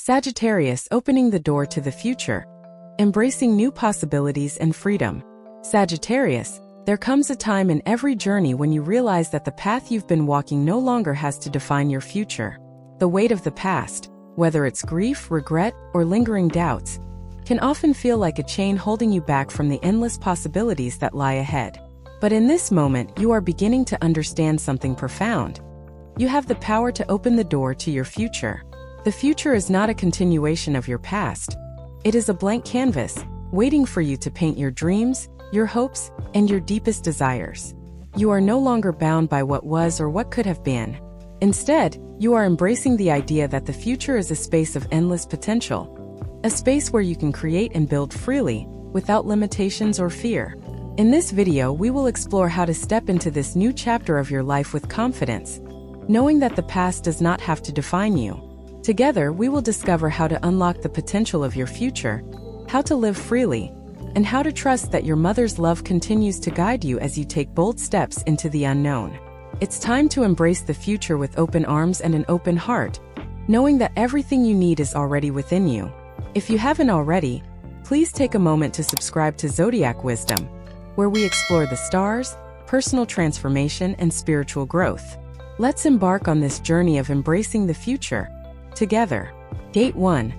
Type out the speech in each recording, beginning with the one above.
Sagittarius, opening the door to the future, embracing new possibilities and freedom. Sagittarius, there comes a time in every journey when you realize that the path you've been walking no longer has to define your future. The weight of the past, whether it's grief, regret, or lingering doubts, can often feel like a chain holding you back from the endless possibilities that lie ahead. But in this moment, you are beginning to understand something profound. You have the power to open the door to your future. The future is not a continuation of your past. It is a blank canvas, waiting for you to paint your dreams, your hopes, and your deepest desires. You are no longer bound by what was or what could have been. Instead, you are embracing the idea that the future is a space of endless potential, a space where you can create and build freely, without limitations or fear. In this video, we will explore how to step into this new chapter of your life with confidence, knowing that the past does not have to define you. Together, we will discover how to unlock the potential of your future, how to live freely, and how to trust that your mother's love continues to guide you as you take bold steps into the unknown. It's time to embrace the future with open arms and an open heart, knowing that everything you need is already within you. If you haven't already, please take a moment to subscribe to Zodiac Wisdom, where we explore the stars, personal transformation, and spiritual growth. Let's embark on this journey of embracing the future together. Gate 1.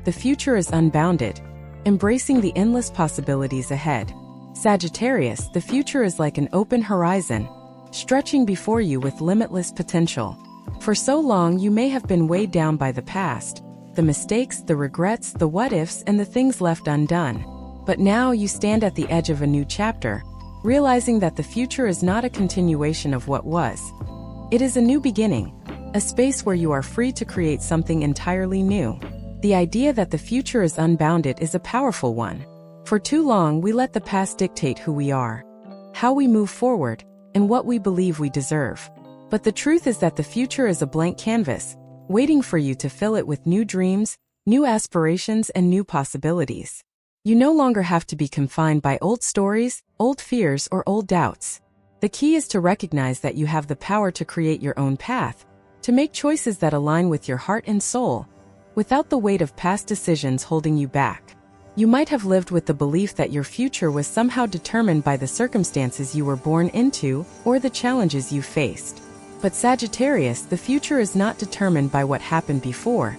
The future is unbounded, embracing the endless possibilities ahead. Sagittarius, the future is like an open horizon, stretching before you with limitless potential. For so long, you may have been weighed down by the past, the mistakes, the regrets, the what-ifs, and the things left undone. But now you stand at the edge of a new chapter, realizing that the future is not a continuation of what was. It is a new beginning, a space where you are free to create something entirely new. The idea that the future is unbounded is a powerful one. For too long, we let the past dictate who we are, how we move forward, and what we believe we deserve. But the truth is that the future is a blank canvas, waiting for you to fill it with new dreams, new aspirations, and new possibilities. You no longer have to be confined by old stories, old fears, or old doubts. The key is to recognize that you have the power to create your own path, to make choices that align with your heart and soul, without the weight of past decisions holding you back. You might have lived with the belief that your future was somehow determined by the circumstances you were born into or the challenges you faced. But Sagittarius, the future is not determined by what happened before.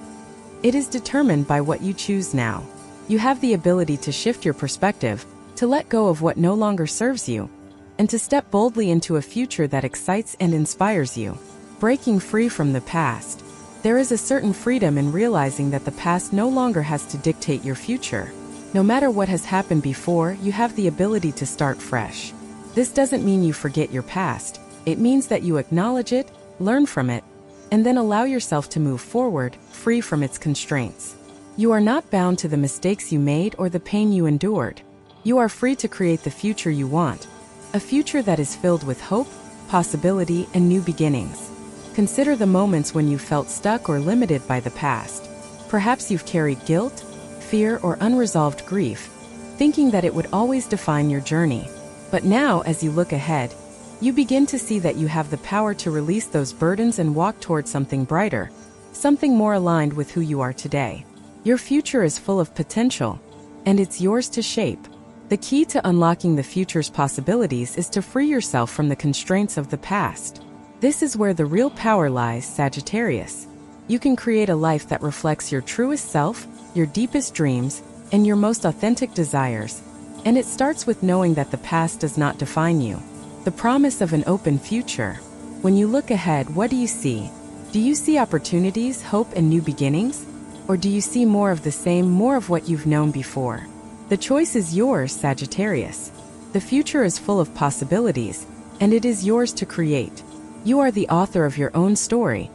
It is determined by what you choose now. You have the ability to shift your perspective, to let go of what no longer serves you, and to step boldly into a future that excites and inspires you. Breaking free from the past. There is a certain freedom in realizing that the past no longer has to dictate your future. No matter what has happened before, you have the ability to start fresh. This doesn't mean you forget your past. It means that you acknowledge it, learn from it, and then allow yourself to move forward, free from its constraints. You are not bound to the mistakes you made or the pain you endured. You are free to create the future you want, a future that is filled with hope, possibility, and new beginnings. Consider the moments when you felt stuck or limited by the past. Perhaps you've carried guilt, fear, or unresolved grief, thinking that it would always define your journey. But now, as you look ahead, you begin to see that you have the power to release those burdens and walk toward something brighter, something more aligned with who you are today. Your future is full of potential, and it's yours to shape. The key to unlocking the future's possibilities is to free yourself from the constraints of the past. This is where the real power lies, Sagittarius. You can create a life that reflects your truest self, your deepest dreams, and your most authentic desires. And it starts with knowing that the past does not define you. The promise of an open future. When you look ahead, what do you see? Do you see opportunities, hope, and new beginnings? Or do you see more of the same, more of what you've known before? The choice is yours, Sagittarius. The future is full of possibilities, and it is yours to create. You are the author of your own story,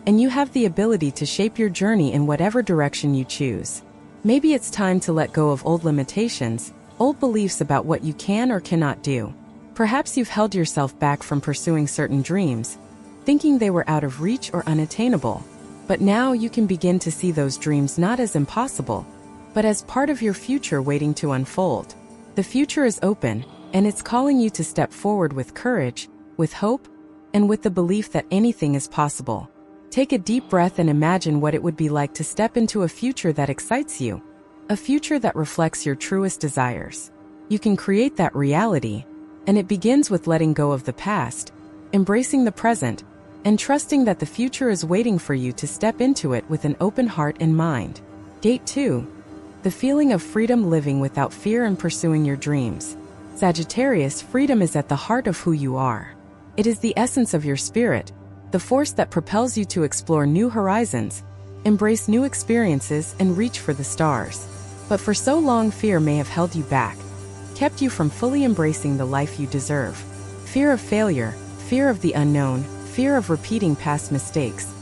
and you have the ability to shape your journey in whatever direction you choose. Maybe it's time to let go of old limitations, old beliefs about what you can or cannot do. Perhaps you've held yourself back from pursuing certain dreams, thinking they were out of reach or unattainable. But now you can begin to see those dreams not as impossible, but as part of your future waiting to unfold. The future is open, and it's calling you to step forward with courage, with hope, and with the belief that anything is possible. Take a deep breath and imagine what it would be like to step into a future that excites you, a future that reflects your truest desires. You can create that reality, and it begins with letting go of the past, embracing the present, and trusting that the future is waiting for you to step into it with an open heart and mind. Gate 2. The feeling of freedom, living without fear and pursuing your dreams. Sagittarius, freedom is at the heart of who you are. It is the essence of your spirit, the force that propels you to explore new horizons, embrace new experiences, and reach for the stars. But for so long, fear may have held you back, kept you from fully embracing the life you deserve. Fear of failure, fear of the unknown, fear of repeating past mistakes.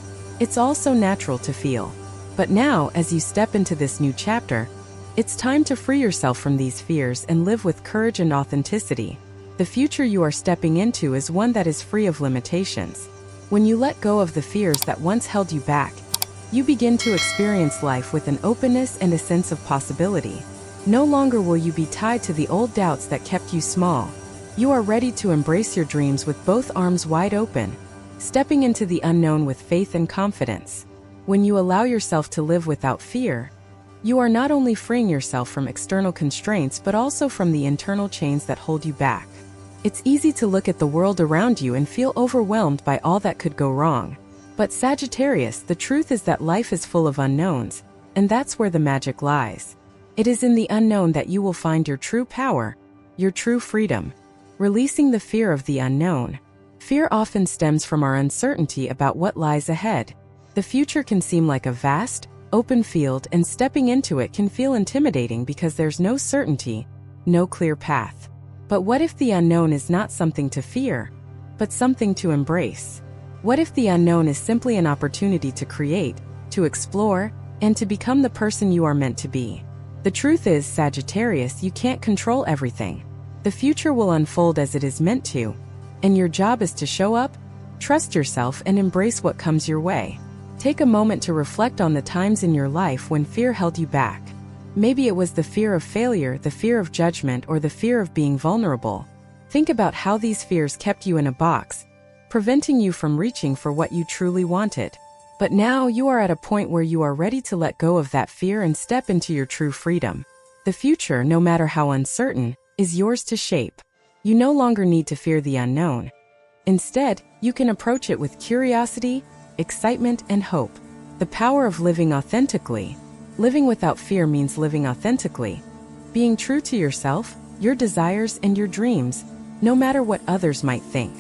It's all so natural to feel. But now, as you step into this new chapter, it's time to free yourself from these fears and live with courage and authenticity. The future you are stepping into is one that is free of limitations. When you let go of the fears that once held you back, you begin to experience life with an openness and a sense of possibility. No longer will you be tied to the old doubts that kept you small. You are ready to embrace your dreams with both arms wide open, stepping into the unknown with faith and confidence. When you allow yourself to live without fear, you are not only freeing yourself from external constraints but also from the internal chains that hold you back. It's easy to look at the world around you and feel overwhelmed by all that could go wrong. But Sagittarius, the truth is that life is full of unknowns, and that's where the magic lies. It is in the unknown that you will find your true power, your true freedom. Releasing the fear of the unknown. Fear often stems from our uncertainty about what lies ahead. The future can seem like a vast, open field, and stepping into it can feel intimidating because there's no certainty, no clear path. But what if the unknown is not something to fear, but something to embrace? What if the unknown is simply an opportunity to create, to explore, and to become the person you are meant to be? The truth is, Sagittarius, you can't control everything. The future will unfold as it is meant to, and your job is to show up, trust yourself, and embrace what comes your way. Take a moment to reflect on the times in your life when fear held you back. Maybe it was the fear of failure, the fear of judgment, or the fear of being vulnerable. Think about how these fears kept you in a box, preventing you from reaching for what you truly wanted. But now you are at a point where you are ready to let go of that fear and step into your true freedom. The future, no matter how uncertain, is yours to shape. You no longer need to fear the unknown. Instead, you can approach it with curiosity, excitement, and hope. The power of living authentically. Living without fear means living authentically, being true to yourself, your desires, and your dreams, no matter what others might think.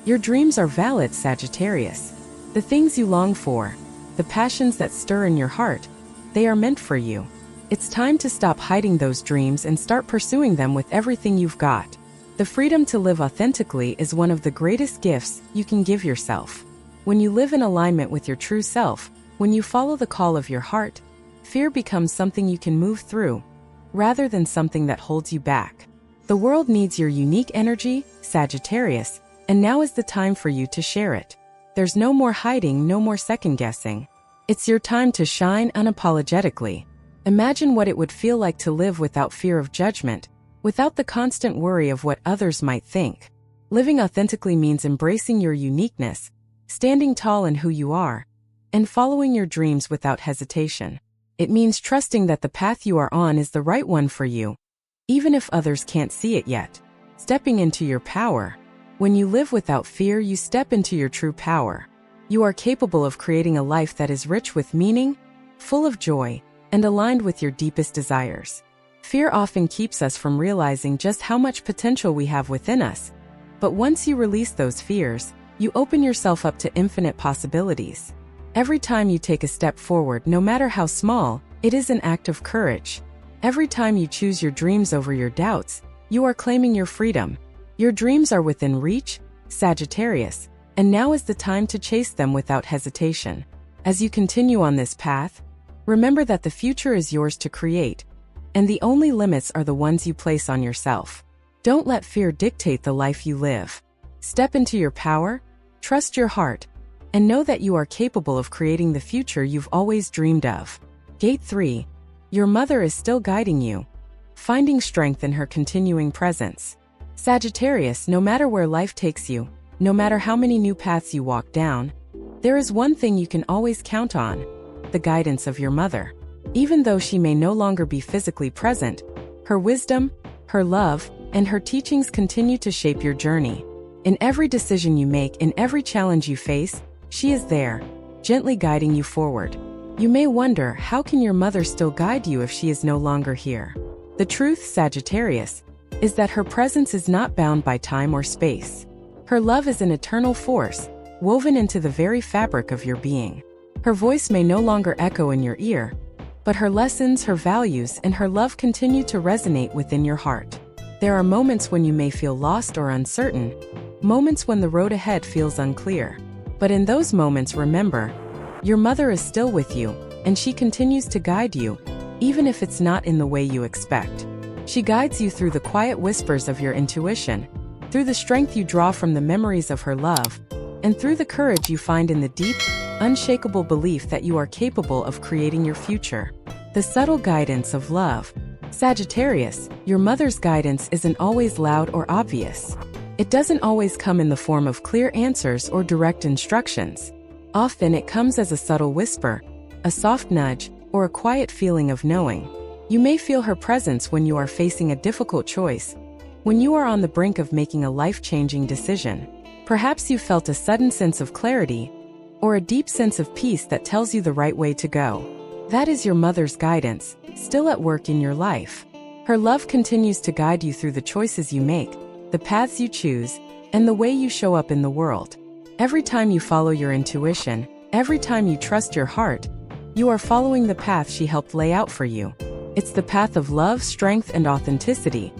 Your dreams are valid, Sagittarius. The things you long for, the passions that stir in your heart, they are meant for you. It's time to stop hiding those dreams and start pursuing them with everything you've got. The freedom to live authentically is one of the greatest gifts you can give yourself. When you live in alignment with your true self, when you follow the call of your heart, fear becomes something you can move through, rather than something that holds you back. The world needs your unique energy, Sagittarius, and now is the time for you to share it. There's no more hiding, no more second-guessing. It's your time to shine unapologetically. Imagine what it would feel like to live without fear of judgment, without the constant worry of what others might think. Living authentically means embracing your uniqueness, standing tall in who you are, and following your dreams without hesitation. It means trusting that the path you are on is the right one for you, even if others can't see it yet. Stepping into your power. When you live without fear, you step into your true power. You are capable of creating a life that is rich with meaning, full of joy, and aligned with your deepest desires. Fear often keeps us from realizing just how much potential we have within us. But once you release those fears, you open yourself up to infinite possibilities. Every time you take a step forward, no matter how small, it is an act of courage. Every time you choose your dreams over your doubts, you are claiming your freedom. Your dreams are within reach, Sagittarius, and now is the time to chase them without hesitation. As you continue on this path, remember that the future is yours to create, and the only limits are the ones you place on yourself. Don't let fear dictate the life you live. Step into your power, trust your heart, and know that you are capable of creating the future you've always dreamed of. Gate 3. Your mother is still guiding you, finding strength in her continuing presence. Sagittarius, no matter where life takes you, no matter how many new paths you walk down, There is one thing you can always count on: the guidance of your mother. Even though she may no longer be physically present, her wisdom, her love, and her teachings continue to shape your journey. In every decision you make, in every challenge you face, she is there, gently guiding you forward. You may wonder, how can your mother still guide you if she is no longer here? The truth, Sagittarius, is that her presence is not bound by time or space. Her love is an eternal force, woven into the very fabric of your being. Her voice may no longer echo in your ear, but her lessons, her values, and her love continue to resonate within your heart. There are moments when you may feel lost or uncertain, moments when the road ahead feels unclear. But in those moments, remember, your mother is still with you, and she continues to guide you, even if it's not in the way you expect. She guides you through the quiet whispers of your intuition, through the strength you draw from the memories of her love, and through the courage you find in the deep, unshakable belief that you are capable of creating your future. The subtle guidance of love. Sagittarius, your mother's guidance isn't always loud or obvious. It doesn't always come in the form of clear answers or direct instructions. Often it comes as a subtle whisper, a soft nudge, or a quiet feeling of knowing. You may feel her presence when you are facing a difficult choice, when you are on the brink of making a life-changing decision. Perhaps you felt a sudden sense of clarity, or a deep sense of peace that tells you the right way to go. That is your mother's guidance, still at work in your life. Her love continues to guide you through the choices you make, the paths you choose, and the way you show up in the world. Every time you follow your intuition, every time you trust your heart, you are following the path she helped lay out for you. It's the path of love, strength, and authenticity,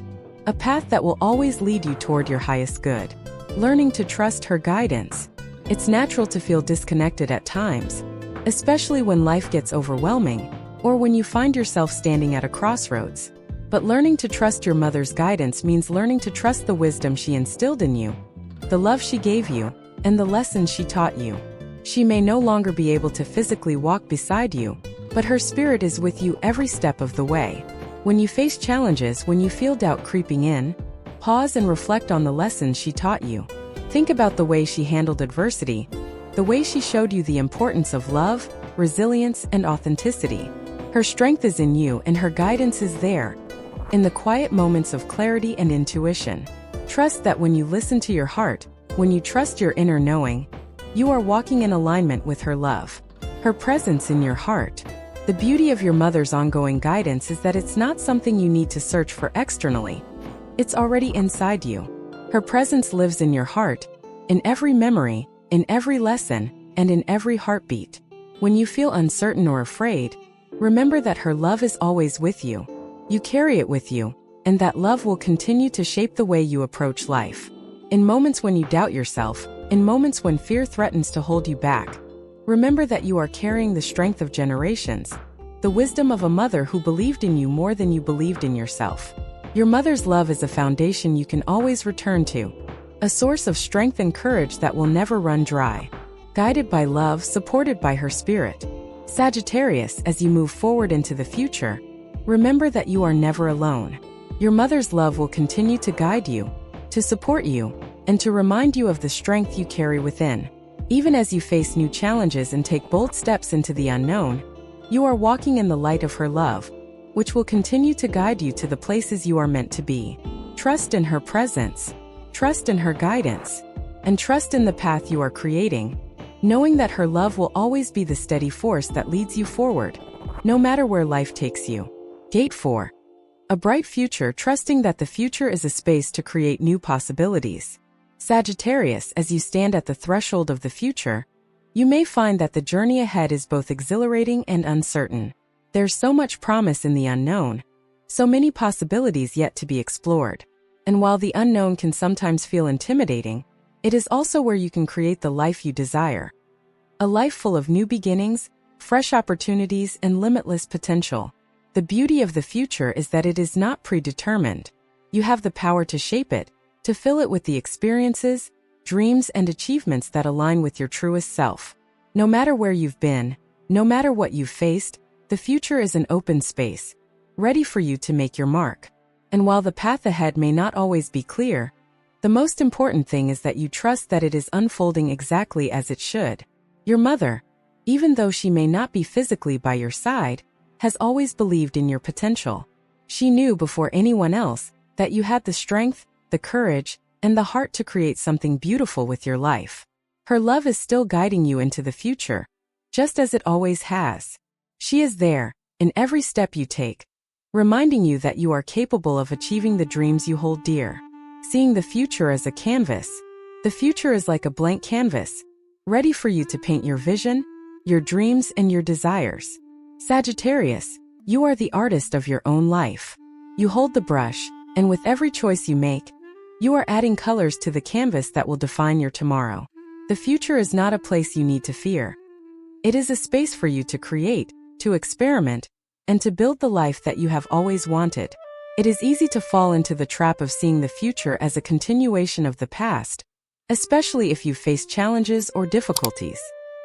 a path that will always lead you toward your highest good. Learning to trust her guidance. It's natural to feel disconnected at times, especially when life gets overwhelming, or when you find yourself standing at a crossroads. But learning to trust your mother's guidance means learning to trust the wisdom she instilled in you, the love she gave you, and the lessons she taught you. She may no longer be able to physically walk beside you, but her spirit is with you every step of the way. When you face challenges, when you feel doubt creeping in, pause and reflect on the lessons she taught you. Think about the way she handled adversity, the way she showed you the importance of love, resilience, and authenticity. Her strength is in you, and her guidance is there, in the quiet moments of clarity and intuition. Trust that when you listen to your heart, when you trust your inner knowing, you are walking in alignment with her love, her presence in your heart. The beauty of your mother's ongoing guidance is that it's not something you need to search for externally. It's already inside you. Her presence lives in your heart, in every memory, in every lesson, and in every heartbeat. When you feel uncertain or afraid, remember that her love is always with you. You carry it with you, and that love will continue to shape the way you approach life. In moments when you doubt yourself, in moments when fear threatens to hold you back, remember that you are carrying the strength of generations, the wisdom of a mother who believed in you more than you believed in yourself. Your mother's love is a foundation you can always return to, a source of strength and courage that will never run dry. Guided by love, supported by her spirit. Sagittarius, as you move forward into the future, remember that you are never alone. Your mother's love will continue to guide you, to support you, and to remind you of the strength you carry within. Even as you face new challenges and take bold steps into the unknown, you are walking in the light of her love, which will continue to guide you to the places you are meant to be. Trust in her presence, trust in her guidance, and trust in the path you are creating, knowing that her love will always be the steady force that leads you forward, no matter where life takes you. Gate 4. A bright future, trusting that the future is a space to create new possibilities. Sagittarius, as you stand at the threshold of the future, you may find that the journey ahead is both exhilarating and uncertain. There's so much promise in the unknown, so many possibilities yet to be explored. And while the unknown can sometimes feel intimidating, it is also where you can create the life you desire. A life full of new beginnings, fresh opportunities, and limitless potential. The beauty of the future is that it is not predetermined. You have the power to shape it, to fill it with the experiences, dreams, and achievements that align with your truest self. No matter where you've been, no matter what you've faced, the future is an open space, ready for you to make your mark. And while the path ahead may not always be clear, the most important thing is that you trust that it is unfolding exactly as it should. Your mother, even though she may not be physically by your side, has always believed in your potential. She knew before anyone else that you had the strength, the courage, and the heart to create something beautiful with your life. Her love is still guiding you into the future, just as it always has. She is there, in every step you take, reminding you that you are capable of achieving the dreams you hold dear. Seeing the future as a canvas. The future is like a blank canvas, ready for you to paint your vision, your dreams, and your desires. Sagittarius, you are the artist of your own life. You hold the brush, and with every choice you make, you are adding colors to the canvas that will define your tomorrow. The future is not a place you need to fear. It is a space for you to create, to experiment, and to build the life that you have always wanted. It is easy to fall into the trap of seeing the future as a continuation of the past, especially if you face challenges or difficulties.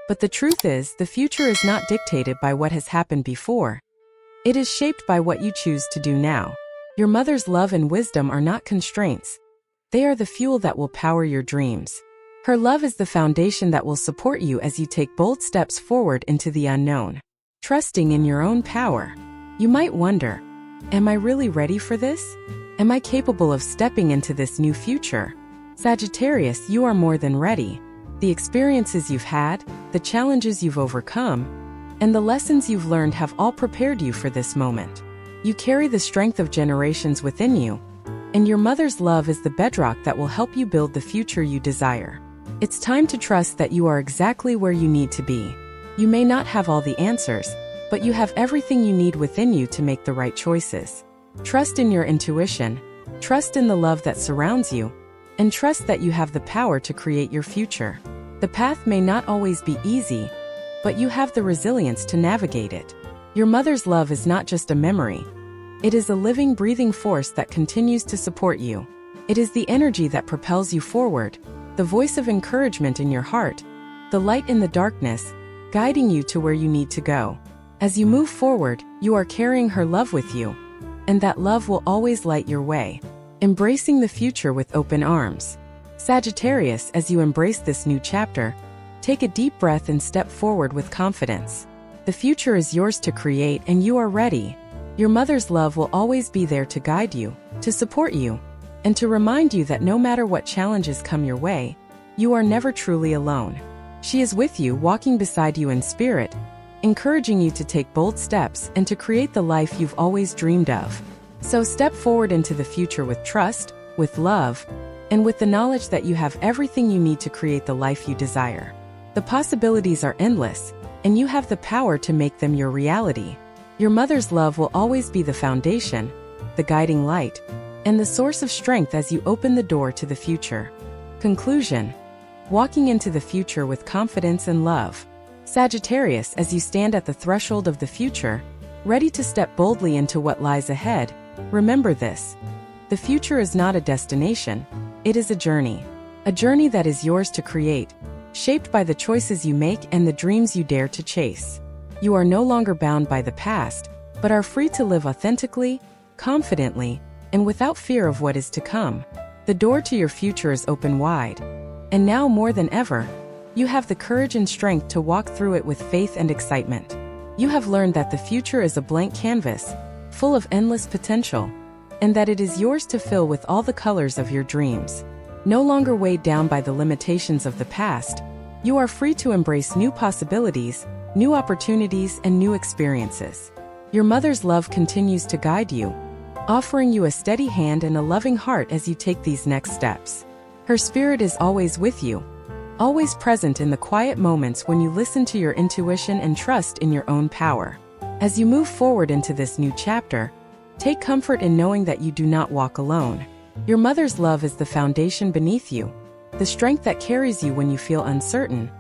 But the truth is, the future is not dictated by what has happened before. It is shaped by what you choose to do now. Your mother's love and wisdom are not constraints. They are the fuel that will power your dreams. Her love is the foundation that will support you as you take bold steps forward into the unknown. Trusting in your own power. You might wonder, am I really ready for this? Am I capable of stepping into this new future? Sagittarius, you are more than ready. The experiences you've had, the challenges you've overcome, and the lessons you've learned have all prepared you for this moment. You carry the strength of generations within you, and your mother's love is the bedrock that will help you build the future you desire. It's time to trust that you are exactly where you need to be. You may not have all the answers, but you have everything you need within you to make the right choices. Trust in your intuition, trust in the love that surrounds you, and trust that you have the power to create your future. The path may not always be easy, but you have the resilience to navigate it. Your mother's love is not just a memory. It is a living, breathing force that continues to support you. It is the energy that propels you forward, the voice of encouragement in your heart, the light in the darkness, guiding you to where you need to go. As you move forward, you are carrying her love with you, and that love will always light your way. Embracing the future with open arms. Sagittarius, as you embrace this new chapter, take a deep breath and step forward with confidence. The future is yours to create, and you are ready. Your mother's love will always be there to guide you, to support you, and to remind you that no matter what challenges come your way, you are never truly alone. She is with you, walking beside you in spirit, encouraging you to take bold steps and to create the life you've always dreamed of. So step forward into the future with trust, with love, and with the knowledge that you have everything you need to create the life you desire. The possibilities are endless, and you have the power to make them your reality. Your mother's love will always be the foundation, the guiding light, and the source of strength as you open the door to the future. Conclusion. Walking into the future with confidence and love. Sagittarius, as you stand at the threshold of the future, ready to step boldly into what lies ahead, remember this. The future is not a destination, it is a journey. A journey that is yours to create, shaped by the choices you make and the dreams you dare to chase. You are no longer bound by the past, but are free to live authentically, confidently, and without fear of what is to come. The door to your future is open wide. And now more than ever, you have the courage and strength to walk through it with faith and excitement. You have learned that the future is a blank canvas, full of endless potential, and that it is yours to fill with all the colors of your dreams. No longer weighed down by the limitations of the past, you are free to embrace new possibilities, new opportunities, and new experiences. Your mother's love continues to guide you, offering you a steady hand and a loving heart as you take these next steps. Her spirit is always with you, always present in the quiet moments when you listen to your intuition and trust in your own power. As you move forward into this new chapter, take comfort in knowing that you do not walk alone. Your mother's love is the foundation beneath you, the strength that carries you when you feel uncertain,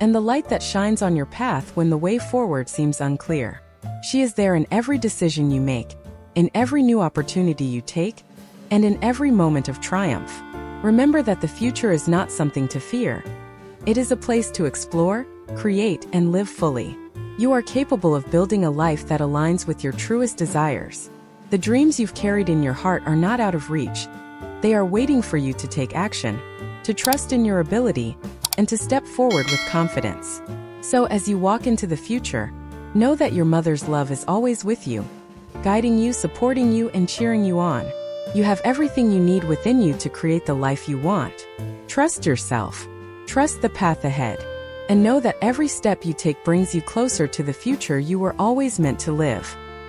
and the light that shines on your path when the way forward seems unclear. She is there in every decision you make, in every new opportunity you take, and in every moment of triumph. Remember that the future is not something to fear. It is a place to explore, create, and live fully. You are capable of building a life that aligns with your truest desires. The dreams you've carried in your heart are not out of reach. They are waiting for you to take action, to trust in your ability, and to step forward with confidence. So as you walk into the future, know that your mother's love is always with you, guiding you, supporting you, and cheering you on. You have everything you need within you to create the life you want. Trust yourself. Trust the path ahead. And know that every step you take brings you closer to the future you were always meant to live.